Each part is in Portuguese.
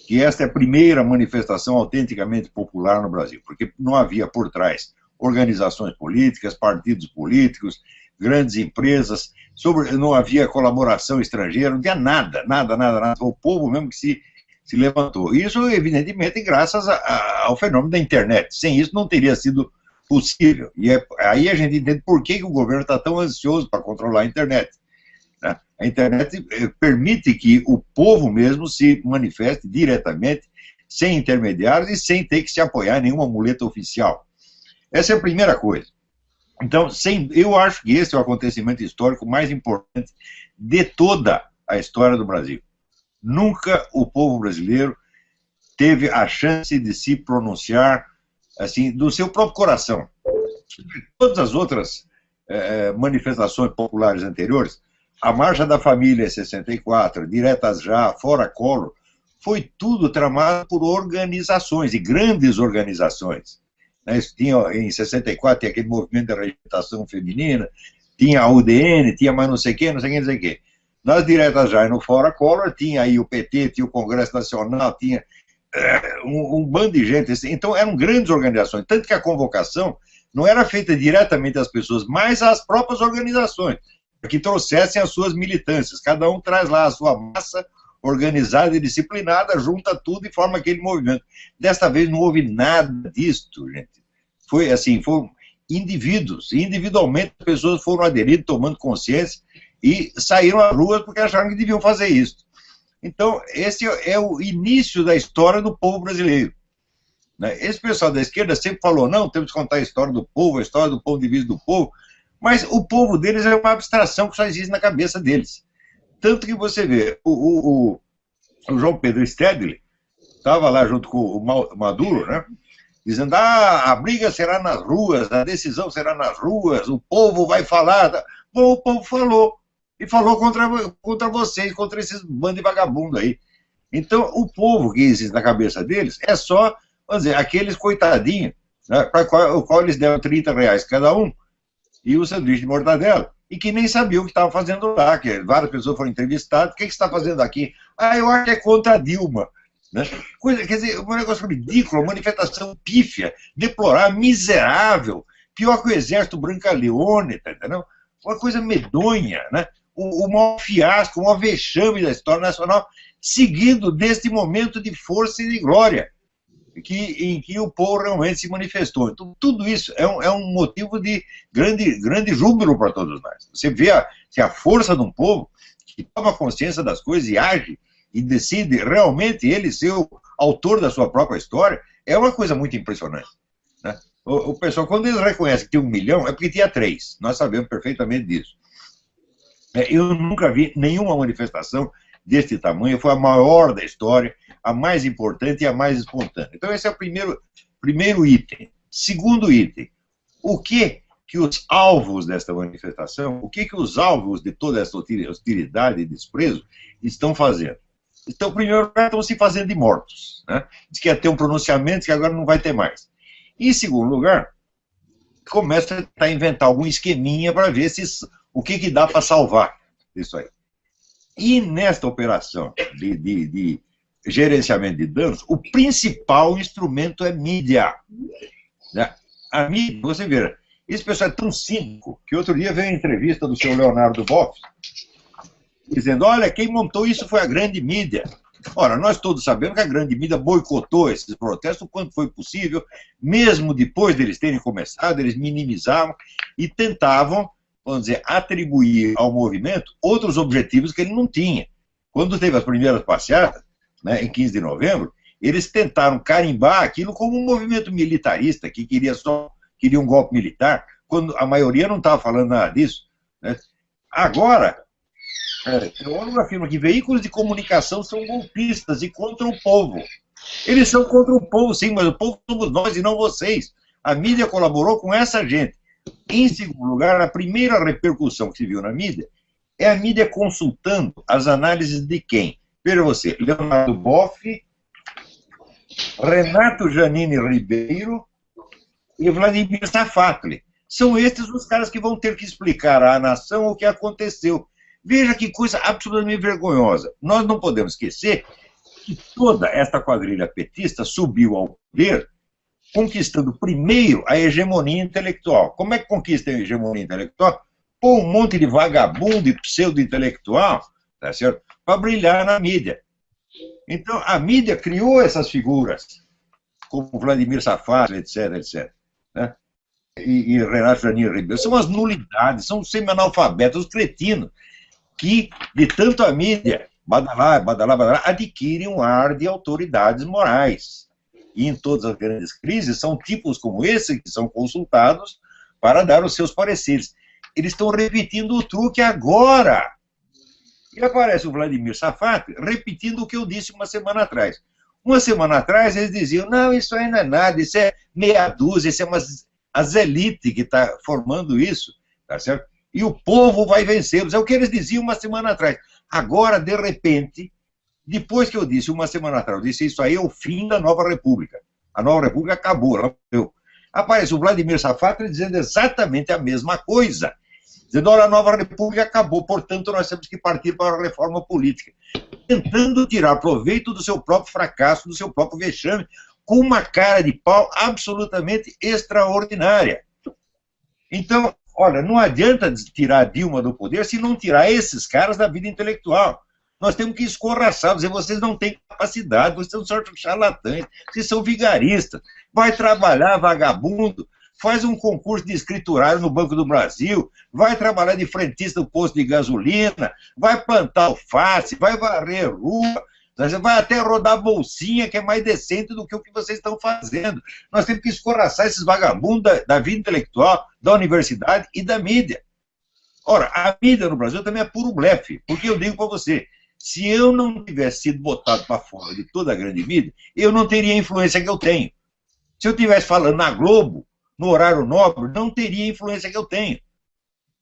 que esta é a primeira manifestação autenticamente popular no Brasil, porque não havia por trás organizações políticas, partidos políticos, grandes empresas, não havia colaboração estrangeira, não tinha nada, nada, nada, nada. Foi o povo mesmo que se levantou. Isso, evidentemente, graças ao fenômeno da internet. Sem isso, não teria sido possível. E aí a gente entende por que o governo está tão ansioso para controlar a internet. Né? A internet permite que o povo mesmo se manifeste diretamente, sem intermediários e sem ter que se apoiar em nenhuma muleta oficial. Essa é a primeira coisa. Então, eu acho que esse é o acontecimento histórico mais importante de toda a história do Brasil. Nunca o povo brasileiro teve a chance de se pronunciar assim, do seu próprio coração. Todas as outras manifestações populares anteriores, a Marcha da Família em 64, Diretas Já, Fora Collor, foi tudo tramado por organizações, e grandes organizações. Tinha, em 64 tinha aquele movimento da representação feminina, tinha a UDN, tinha mais não sei o quê, não sei o quê, não sei o quê. Nas Diretas Já e no Fora Collor, tinha aí o PT, tinha o Congresso Nacional, tinha um bando de gente. Então eram grandes organizações, tanto que a convocação não era feita diretamente às pessoas, mas às próprias organizações, para que trouxessem as suas militâncias. Cada um traz lá a sua massa organizada e disciplinada, junta tudo e forma aquele movimento. Desta vez não houve nada disto, gente. Foi assim, foram indivíduos, individualmente as pessoas foram aderindo, tomando consciência e saíram às ruas porque acharam que deviam fazer isso. Então, esse é o início da história do povo brasileiro. Esse pessoal da esquerda sempre falou, não, temos que contar a história do povo, a história do ponto de vista do povo, mas o povo deles é uma abstração que só existe na cabeça deles. Tanto que você vê, o João Pedro Stedley estava lá junto com o Maduro, né, dizendo, a briga será nas ruas, a decisão será nas ruas, o povo vai falar. Bom, o povo falou, e falou contra vocês, contra esses bandos de vagabundo aí. Então, o povo que existe na cabeça deles é só, vamos dizer, aqueles coitadinhos, né, para o qual eles deram R$30 cada um, e o sanduíche de mortadela, e que nem sabiam o que estava fazendo lá, que várias pessoas foram entrevistadas, o que você está fazendo aqui? Eu acho que é contra a Dilma. Né? Quer dizer, um negócio ridículo, uma manifestação pífia, deplorável, miserável, pior que o exército Brancaleone, tá entendendo? Uma coisa medonha, né? O maior fiasco, o maior vexame da história nacional, seguido deste momento de força e de glória, em que o povo realmente se manifestou. Então, tudo isso é um motivo de grande júbilo para todos nós. Você vê a força de um povo que toma consciência das coisas e age, e decide realmente ele ser o autor da sua própria história, é uma coisa muito impressionante. Né? O pessoal, quando eles reconhecem que tem 1 milhão, é porque tinha 3. Nós sabemos perfeitamente disso. Eu nunca vi nenhuma manifestação deste tamanho, foi a maior da história, a mais importante e a mais espontânea. Então esse é o primeiro item. Segundo item, o que os alvos desta manifestação, o que os alvos de toda essa hostilidade e desprezo estão fazendo? Então, primeiro lugar, estão se fazendo de mortos. Né? Diz que ia ter um pronunciamento que agora não vai ter mais. E, em segundo lugar, começa a inventar algum esqueminha para ver o que dá para salvar isso aí. E nesta operação de gerenciamento de danos, o principal instrumento é mídia. Né? A mídia, você vê, esse pessoal é tão cínico que outro dia veio a entrevista do seu Leonardo Boff, dizendo, olha, quem montou isso foi a grande mídia. Ora, nós todos sabemos que a grande mídia boicotou esses protestos o quanto foi possível, mesmo depois deles terem começado, eles minimizavam e tentavam, vamos dizer, atribuir ao movimento outros objetivos que ele não tinha. Quando teve as primeiras passeatas, né, em 15 de novembro, eles tentaram carimbar aquilo como um movimento militarista, que queria um golpe militar, quando a maioria não estava falando nada disso. Né? Agora, o ONU afirma que veículos de comunicação são golpistas e contra o povo. Eles são contra o povo, sim, mas o povo somos nós e não vocês. A mídia colaborou com essa gente. Em segundo lugar, a primeira repercussão que se viu na mídia é a mídia consultando as análises de quem? Veja você, Leonardo Boff, Renato Janine Ribeiro e Vladimir Safatli. São estes os caras que vão ter que explicar à nação o que aconteceu. Veja que coisa absolutamente vergonhosa. Nós não podemos esquecer Toda esta quadrilha petista subiu ao poder, conquistando primeiro a hegemonia intelectual. Como é que conquista a hegemonia intelectual? Pô, um monte de vagabundo e pseudo-intelectual, tá certo? Para brilhar na mídia. Então, a mídia criou essas figuras, como Vladimir Safat, etc, etc. Né? E Renato Janine Ribeiro. São as nulidades, são os semi-analfabetos, os cretinos, que, de tanto a mídia, badalá, badalá, badalá, adquirem um ar de autoridades morais. E em todas as grandes crises, são tipos como esse que são consultados para dar os seus pareceres. Eles estão repetindo o truque agora. E aparece o Vladimir Safat repetindo o que eu disse uma semana atrás. Uma semana atrás eles diziam, não, isso aí não é nada, isso é meia dúzia, isso é as elites que está formando isso, tá certo? E o povo vai vencê-los. É o que eles diziam uma semana atrás. Agora, de repente, depois que eu disse uma semana atrás, eu disse isso aí é o fim da Nova República. A Nova República acabou, ela morreu. Aparece o Vladimir Safat dizendo exatamente a mesma coisa. Dizendo, olha, a Nova República acabou, portanto, nós temos que partir para a reforma política. Tentando tirar proveito do seu próprio fracasso, do seu próprio vexame, com uma cara de pau absolutamente extraordinária. Então, olha, não adianta tirar a Dilma do poder se não tirar esses caras da vida intelectual. Nós temos que escorraçar, dizer, vocês não têm capacidade, vocês são sorte de charlatães, vocês são vigaristas. Vai trabalhar, vagabundo, faz um concurso de escriturário no Banco do Brasil, vai trabalhar de frentista no posto de gasolina, vai plantar alface, vai varrer rua, vai até rodar bolsinha, que é mais decente do que o que vocês estão fazendo. Nós temos que escorraçar esses vagabundos da vida intelectual, da universidade e da mídia. Ora, a mídia no Brasil também é puro blefe, porque eu digo para você, se eu não tivesse sido botado para fora de toda a grande mídia, eu não teria a influência que eu tenho. Se eu estivesse falando na Globo, no horário nobre, não teria a influência que eu tenho.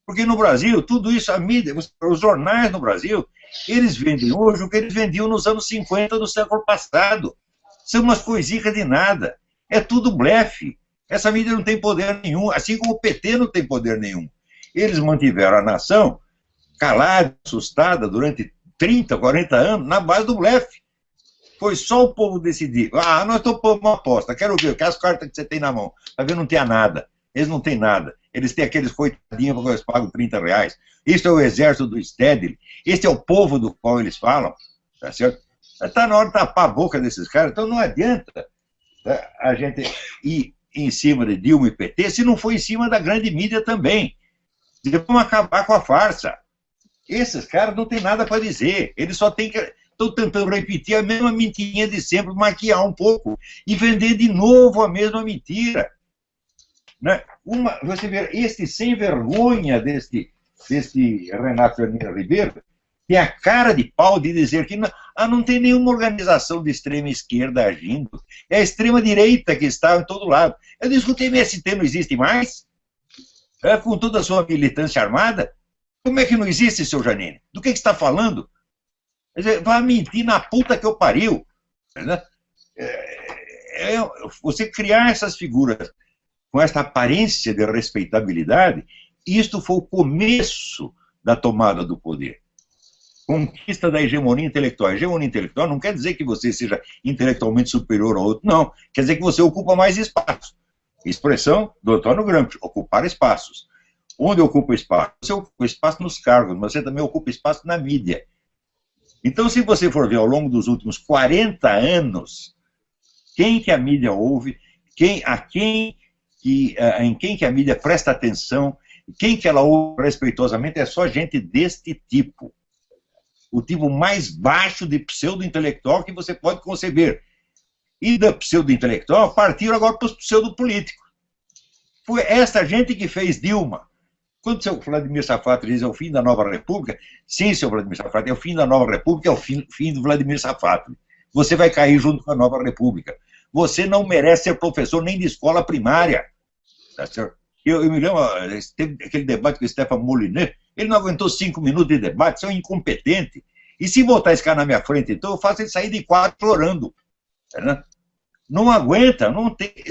Porque no Brasil, tudo isso, a mídia, os jornais no Brasil, eles vendem hoje o que eles vendiam nos anos 50 do século passado. São umas coisitas de nada. É tudo blefe. Essa mídia não tem poder nenhum, assim como o PT não tem poder nenhum. Eles mantiveram a nação calada, assustada, durante 30, 40 anos, na base do blefe. Foi só o povo decidir. Ah, nós estamos pondo uma aposta, quero ver, que as cartas que você tem na mão. Para ver, não tem nada. Eles não têm nada. Eles têm aqueles coitadinhos porque eles pagam 30 reais. Isso é o exército do Stedley. Esse é o povo do qual eles falam. Tá certo? Está na hora de tapar a boca desses caras. Então não adianta a gente ir em cima de Dilma e PT se não for em cima da grande mídia também. Vamos acabar com a farsa. Esses caras não têm nada para dizer. Eles só têm que... Estão tentando repetir a mesma mentirinha de sempre, maquiar um pouco e vender de novo a mesma mentira. Né? Você vê, este sem vergonha deste Renato Janine Ribeiro tem a cara de pau de dizer que não tem nenhuma organização de extrema esquerda agindo. É a extrema direita que está em todo lado. Eu disse que o TMST não existe mais? Com toda a sua militância armada? Como é que não existe, seu Janine? Do que você está falando? Vai mentir na puta que eu pariu. Né? Você criar essas figuras com esta aparência de respeitabilidade, isto foi o começo da tomada do poder. Conquista da hegemonia intelectual. A hegemonia intelectual não quer dizer que você seja intelectualmente superior ao outro, não. Quer dizer que você ocupa mais espaço. Expressão do Antônio Gramsci, ocupar espaços. Onde ocupa espaço? Você ocupa espaço nos cargos, mas você também ocupa espaço na mídia. Então, se você for ver ao longo dos últimos 40 anos, quem que a mídia ouve, em quem que a mídia presta atenção, quem que ela ouve respeitosamente, é só gente deste tipo. O tipo mais baixo de pseudo-intelectual que você pode conceber. E da pseudo-intelectual partiram agora para os pseudo-políticos. Foi essa gente que fez Dilma. Quando o seu Vladimir Safat diz é o fim da Nova República, sim, seu Vladimir Safat, é o fim da Nova República, é o fim do Vladimir Safat. Você vai cair junto com a Nova República. Você não merece ser professor nem de escola primária. Tá certo? Eu me lembro, teve aquele debate com o Stéphane Molyneux, ele não aguentou 5 minutos de debate, isso é um incompetente. E se botar esse cara na minha frente, então eu faço ele sair de quadro chorando. Né? Não aguenta,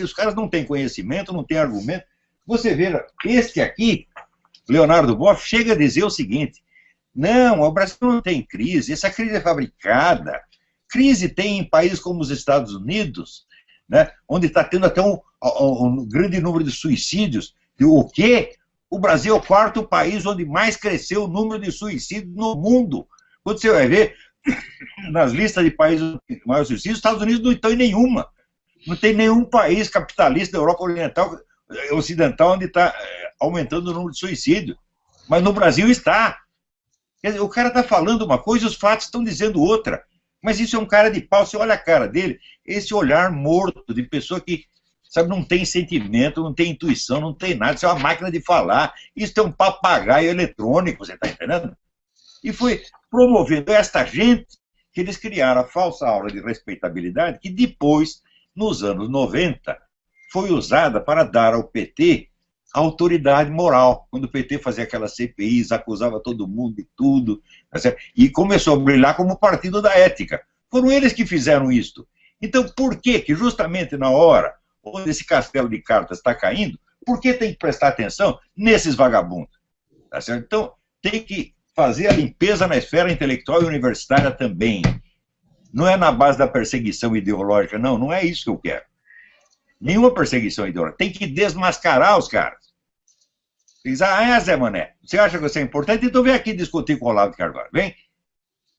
os caras não têm conhecimento, não têm argumento. Você vê, este aqui, Leonardo Boff, chega a dizer o seguinte, não, o Brasil não tem crise, essa crise é fabricada, crise tem em países como os Estados Unidos, né, onde está tendo até um grande número de suicídios? O quê? O Brasil é o quarto país onde mais cresceu o número de suicídios no mundo. Quando você vai ver, nas listas de países com maior suicídio, os Estados Unidos não estão em nenhuma. Não tem nenhum país capitalista da Europa Ocidental onde está aumentando o número de suicídio. Mas no Brasil está. Quer dizer, o cara está falando uma coisa e os fatos estão dizendo outra. Mas isso é um cara de pau. Você olha a cara dele, esse olhar morto de pessoa que, sabe, não tem sentimento, não tem intuição, não tem nada. Isso é uma máquina de falar. Isso é um papagaio eletrônico, você está entendendo? E foi promovendo esta gente que eles criaram a falsa aura de respeitabilidade que depois, nos anos 90, foi usada para dar ao PT a autoridade moral. Quando o PT fazia aquelas CPIs, acusava todo mundo de tudo, e começou a brilhar como partido da ética. Foram eles que fizeram isto. Então, por que justamente na hora onde esse castelo de cartas está caindo, por que tem que prestar atenção nesses vagabundos? Tá certo? Então, tem que fazer a limpeza na esfera intelectual e universitária também. Não é na base da perseguição ideológica, não. Não é isso que eu quero. Nenhuma perseguição ideológica. Tem que desmascarar os caras. Diz, Zé Mané, você acha que você é importante? Então vem aqui discutir com o Olavo de Carvalho. Vem,